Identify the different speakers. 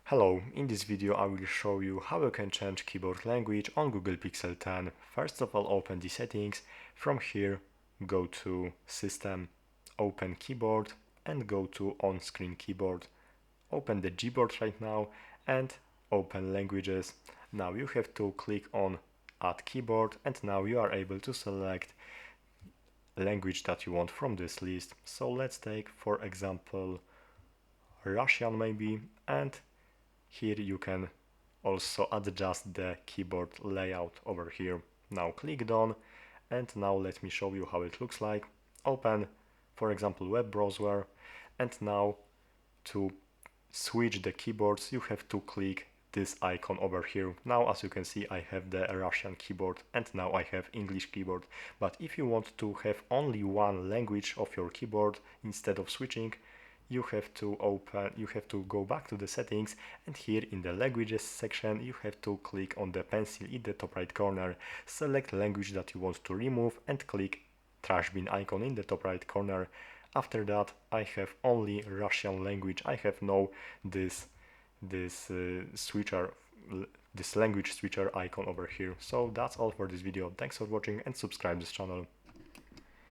Speaker 1: Hello, in this video I will show you how you can change keyboard language on Google Pixel 10. First of all, open the settings. From here, go to System, open Keyboard and go to On-Screen Keyboard. Open the Gboard right now and open Languages. Now you have to click on Add Keyboard and now you are able to select language that you want from this list. So let's take, for example, Russian maybe, and here you can also adjust the keyboard layout over here. Now click done, and now let me show you how it looks like. Open, for example, web browser, and now to switch the keyboards you have to click this icon over here. Now as you can see, I have the Russian keyboard and now I have English keyboard. But if you want to have only one language of your keyboard instead of switching, you have to go back to the settings, and here in the languages section you have to click on the pencil in the top right corner, select language that you want to remove and click trash bin icon in the top right corner. After that I have only Russian language, I have no this switcher, this language switcher icon over here. So that's all for this video. Thanks for watching and subscribe this channel.